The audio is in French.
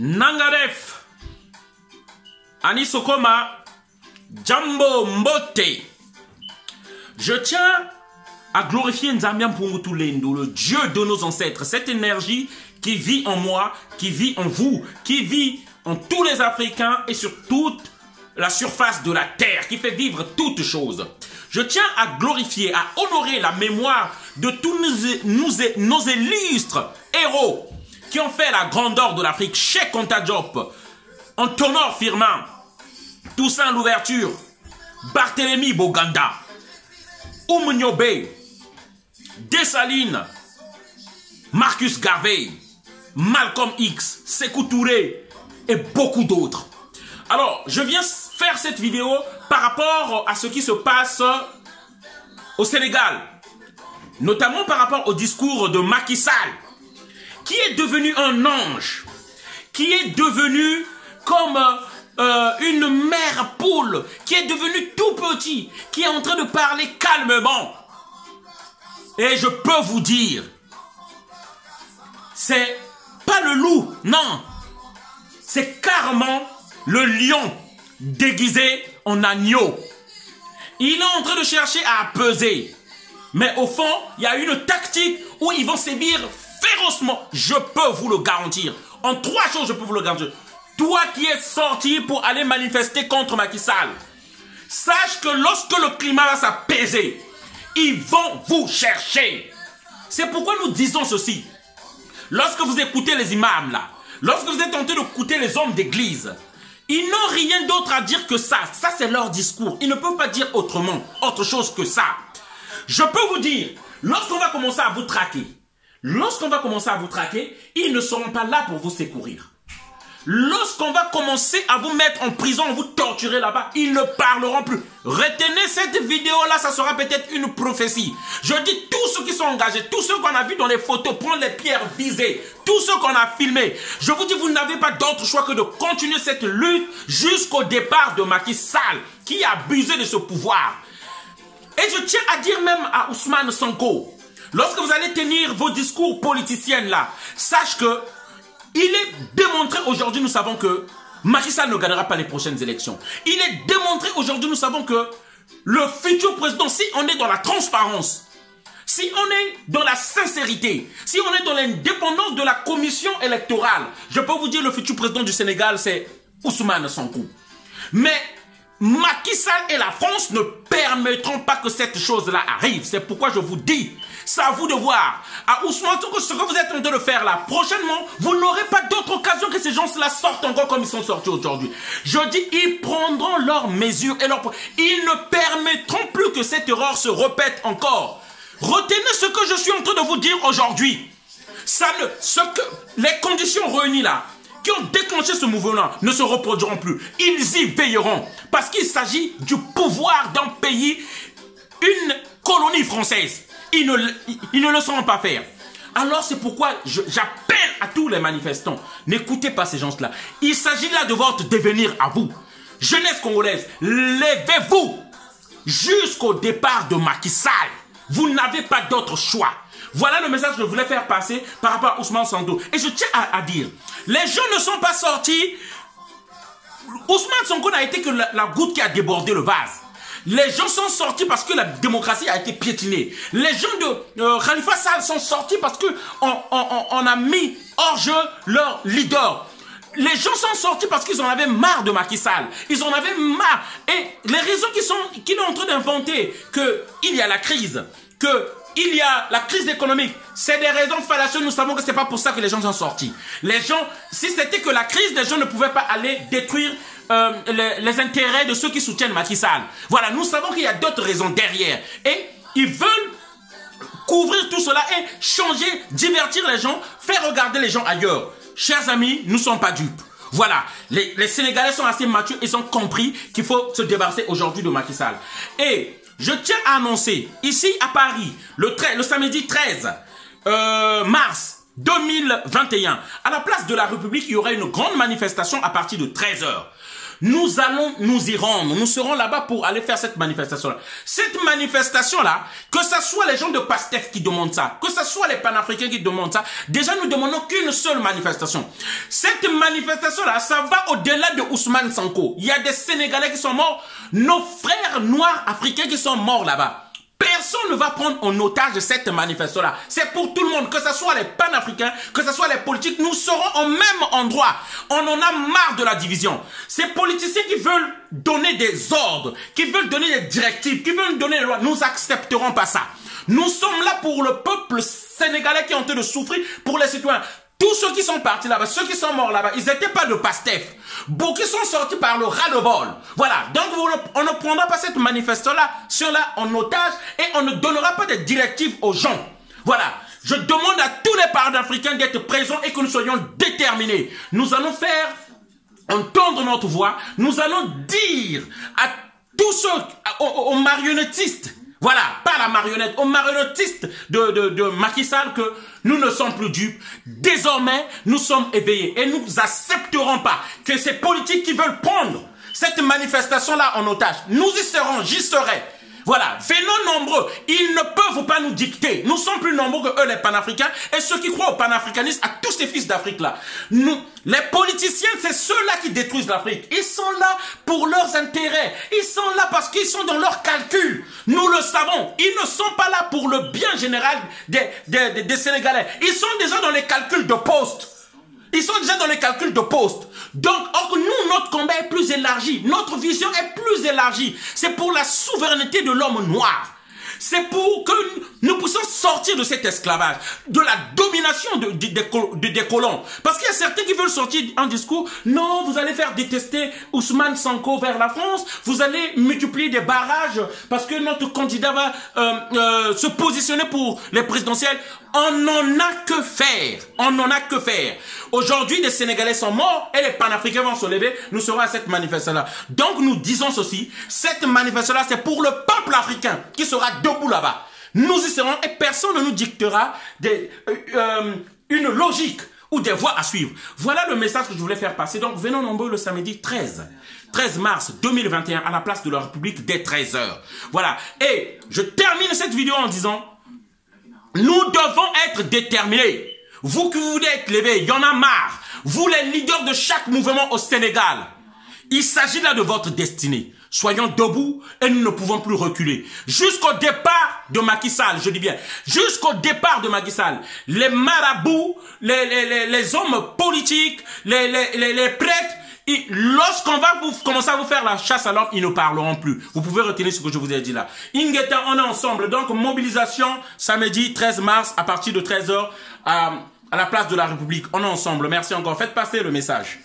Nangaref, Anisokoma, Jambo Mbote. Je tiens à glorifier Nzambian Pungutulendo, le Dieu de nos ancêtres, cette énergie qui vit en moi, qui vit en vous, qui vit en tous les Africains et sur toute la surface de la terre, qui fait vivre toutes choses. Je tiens à glorifier, à honorer la mémoire de tous nos illustres héros qui ont fait la grandeur de l'Afrique. Cheikh Anta Diop, Antonor Firmin, Toussaint Louverture, Barthélemy Boganda, Nyobe, Dessalines, Marcus Garvey, Malcolm X, Sékou Touré et beaucoup d'autres. Alors, je viens faire cette vidéo par rapport à ce qui se passe au Sénégal, notamment par rapport au discours de Macky Sall, qui est devenu un ange, qui est devenu comme une mère poule, qui est devenu tout petit, qui est en train de parler calmement. Et je peux vous dire, c'est pas le loup, non, c'est carrément le lion déguisé en agneau. Il est en train de chercher à peser. Mais au fond, il y a une tactique où ils vont sévir férocement. Je peux vous le garantir. En 3 choses, je peux vous le garantir. Toi qui es sorti pour aller manifester contre Macky Sall, sache que lorsque le climat va s'apaiser, ils vont vous chercher. C'est pourquoi nous disons ceci. Lorsque vous écoutez les imams là, lorsque vous êtes en train d'écouter les hommes d'église, ils n'ont rien d'autre à dire que ça. Ça, c'est leur discours. Ils ne peuvent pas dire autrement, autre chose que ça. Je peux vous dire, lorsqu'on va commencer à vous traquer, ils ne seront pas là pour vous secourir. Lorsqu'on va commencer à vous mettre en prison, à vous torturer là-bas, ils ne parleront plus. Retenez cette vidéo-là, ça sera peut-être une prophétie. Je dis tous ceux qui sont engagés, tous ceux qu'on a vus dans les photos, prendre les pierres visées, tous ceux qu'on a filmés. Je vous dis, vous n'avez pas d'autre choix que de continuer cette lutte jusqu'au départ de Macky Sall, qui a abusé de ce pouvoir. Et je tiens à dire même à Ousmane Sonko, lorsque vous allez tenir vos discours politiciens là, sache que il est démontré aujourd'hui, nous savons que Macky Sall ne gagnera pas les prochaines élections. Il est démontré aujourd'hui, nous savons que le futur président, si on est dans la transparence, si on est dans la sincérité, si on est dans l'indépendance de la commission électorale, je peux vous dire le futur président du Sénégal, c'est Ousmane Sonko. Mais Macky Sall et la France ne permettront pas que cette chose-là arrive. C'est pourquoi je vous dis, c'est à vous de voir. À Ousmane Sonko, ce que vous êtes en train de faire là, prochainement, vous n'aurez pas d'autre occasion que ces gens-là sortent encore comme ils sont sortis aujourd'hui. Je dis, ils prendront leurs mesures et leurs... Ils ne permettront plus que cette erreur se répète encore. Retenez ce que je suis en train de vous dire aujourd'hui. Les conditions réunies là, qui ont déclenché ce mouvement ne se reproduiront plus. Ils y veilleront. Parce qu'il s'agit du pouvoir d'un pays, une colonie française. Ils ne le sauront pas faire. Alors c'est pourquoi j'appelle à tous les manifestants. N'écoutez pas ces gens-là. Il s'agit là de votre devenir à vous. Jeunesse congolaise, levez-vous jusqu'au départ de Macky Sall. Vous n'avez pas d'autre choix. Voilà le message que je voulais faire passer par rapport à Ousmane Sonko. Et je tiens à dire, les gens ne sont pas sortis. Ousmane Sonko n'a été que la goutte qui a débordé le vase. Les gens sont sortis parce que la démocratie a été piétinée. Les gens de Khalifa Sall sont sortis parce qu'on a mis hors jeu leur leader. Les gens sont sortis parce qu'ils en avaient marre de Macky Sall. Ils en avaient marre. Et les raisons qu'ils sont en train d'inventer, qu'il y a la crise, qu'il y a la crise économique, c'est des raisons fallacieuses. Nous savons que ce n'est pas pour ça que les gens sont sortis. Les gens, si c'était que la crise, les gens ne pouvaient pas aller détruire les intérêts de ceux qui soutiennent Macky Sall. Voilà, nous savons qu'il y a d'autres raisons derrière. Et ils veulent couvrir tout cela et changer, divertir les gens, faire regarder les gens ailleurs. Chers amis, nous ne sommes pas dupes. Voilà, les Sénégalais sont assez matures, ils ont compris qu'il faut se débarrasser aujourd'hui de Macky Sall. Et je tiens à annoncer, ici à Paris, le samedi 13 mars 2021, à la place de la République, il y aura une grande manifestation à partir de 13 h. nous allons nous y rendre. Nous serons là-bas pour aller faire cette manifestation-là. Cette manifestation-là, que ce soit les gens de PASTEF qui demandent ça, que ce soit les panafricains qui demandent ça, déjà nous demandons qu'une seule manifestation. Cette manifestation-là, ça va au-delà de Ousmane Sonko. Il y a des Sénégalais qui sont morts, nos frères noirs africains qui sont morts là-bas. Personne ne va prendre en otage cette manifestation-là. C'est pour tout le monde, que ce soit les panafricains, que ce soit les politiques, nous serons au même endroit. On en a marre de la division. Ces politiciens qui veulent donner des ordres, qui veulent donner des directives, qui veulent donner des lois, nous n'accepterons pas ça. Nous sommes là pour le peuple sénégalais qui est en train de souffrir, pour les citoyens. Tous ceux qui sont partis là-bas, ceux qui sont morts là-bas, ils n'étaient pas de PASTEF. Beaucoup sont sortis par le ras-le-bol. Voilà. Donc, on ne prendra pas cette manifestation-là en otage et on ne donnera pas de directives aux gens. Voilà. Je demande à tous les parents africains d'être présents et que nous soyons déterminés. Nous allons faire entendre notre voix. Nous allons dire à tous ceux, aux marionnettistes, voilà, pas la marionnette, aux marionnettistes de Macky Sall que nous ne sommes plus dupes. Désormais, nous sommes éveillés et nous accepterons pas que ces politiques qui veulent prendre cette manifestation-là en otage, nous y serons, j'y serai. Voilà, venons nombreux. Ils ne peuvent pas nous dicter. Nous sommes plus nombreux que eux, les panafricains, et ceux qui croient au panafricanisme, à tous ces fils d'Afrique-là. Nous, les politiciens, c'est ceux-là qui détruisent l'Afrique. Ils sont là pour leurs intérêts. Ils sont là parce qu'ils sont dans leurs calculs. Nous le savons. Ils ne sont pas là pour le bien général des Sénégalais. Ils sont déjà dans les calculs de poste. Ils sont déjà dans les calculs de poste. Donc, or nous, notre combat est plus élargi. Notre vision est plus élargie. C'est pour la souveraineté de l'homme noir. C'est pour que nous puissions sortir de cet esclavage, de la domination des colons. Parce qu'il y a certains qui veulent sortir en discours, non, vous allez faire détester Ousmane Sonko vers la France, vous allez multiplier des barrages parce que notre candidat va se positionner pour les présidentielles. On n'en a que faire. On n'en a que faire. Aujourd'hui, les Sénégalais sont morts et les panafricains vont se lever. Nous serons à cette manifestation-là. Donc, nous disons ceci. Cette manifestation-là, c'est pour le peuple africain qui sera debout là-bas. Nous y serons et personne ne nous dictera une logique ou des voies à suivre. Voilà le message que je voulais faire passer. Donc, venons nombreux le samedi 13 mars 2021 à la place de la République dès 13 h. Voilà. Et je termine cette vidéo en disant, nous devons être déterminés. Vous qui voulez être levés, il y en a marre. Vous les leaders de chaque mouvement au Sénégal. Il s'agit là de votre destinée. Soyons debout et nous ne pouvons plus reculer. Jusqu'au départ de Macky Sall, je dis bien, jusqu'au départ de Macky Sall, les marabouts, les hommes politiques, les prêtres, lorsqu'on va commencer à vous faire la chasse à l'homme, ils ne parleront plus. Vous pouvez retenir ce que je vous ai dit là. Ingeta, on est ensemble. Donc, mobilisation samedi 13 mars à partir de 13 h à la place de la République. On est ensemble. Merci encore. Faites passer le message.